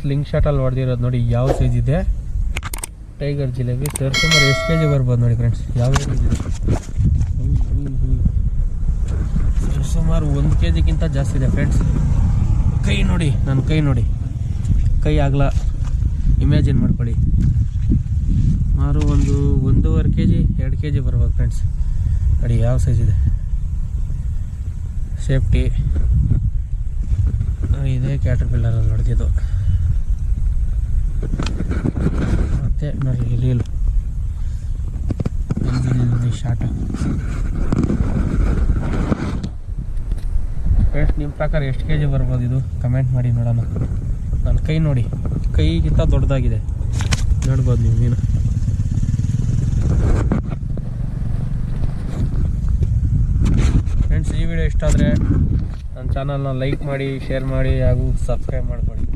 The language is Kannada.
ಸ್ಲಿಂಗ್ ಶಾಟಲ್ಲಿ ಹೊಡೆದಿರೋದು ನೋಡಿ ಯಾವ ಸೈಜ್ ಇದೆ. ಟೈಗರ್ ಜಿಲೇಬಿ ಸುಮಾರು ಎಷ್ಟು ಕೆ ಜಿ ಬರ್ಬೋದು ನೋಡಿ ಫ್ರೆಂಡ್ಸ್. ಯಾವ ಸೈಜ್ ಇದೆ ಸುಮಾರು 1 kg ಜಾಸ್ತಿ ಇದೆ ಫ್ರೆಂಡ್ಸ್. ಕೈ ನೋಡಿ, ನನ್ನ ಕೈ ನೋಡಿ, ಕೈ ಆಗಲ್ಲ, ಇಮ್ಯಾಜಿನ್ ಮಾಡ್ಕೊಳ್ಳಿ. ಸುಮಾರು 1.5 kg 2 kg ಬರ್ಬೋದು ಫ್ರೆಂಡ್ಸ್. ನೋಡಿ ಯಾವ ಸೈಜ್ ಇದೆ. ಸೇಫ್ಟಿ ಇದೆ, ಕ್ಯಾಟರ್ಪಿಲ್ಲರಲ್ಲಿ ಹೊಡೆದಿದ್ದು. ಮತ್ತೆ ನೋಡಿ ಲೀಲು ಶಾಟ. ಫ್ರೆಂಡ್ಸ್ ನಿಮ್ಮ ಪ್ರಕಾರ ಎಷ್ಟು ಕೆ ಜಿ ಬರ್ಬೋದು ಇದು ಕಮೆಂಟ್ ಮಾಡಿ ನೋಡೋಣ. ನನ್ನ ಕೈ ನೋಡಿ, ಕೈಗಿಂತ ದೊಡ್ಡದಾಗಿದೆ, ನೋಡ್ಬೋದು ನೀವು ಮೀನು. ಫ್ರೆಂಡ್ಸ್ ಈ ವಿಡಿಯೋ ಇಷ್ಟ ಆದರೆ ನನ್ನ ಚಾನಲ್ನ ಲೈಕ್ ಮಾಡಿ, ಶೇರ್ ಮಾಡಿ ಹಾಗೂ ಸಬ್ಸ್ಕ್ರೈಬ್ ಮಾಡ್ಕೊಳ್ಳಿ.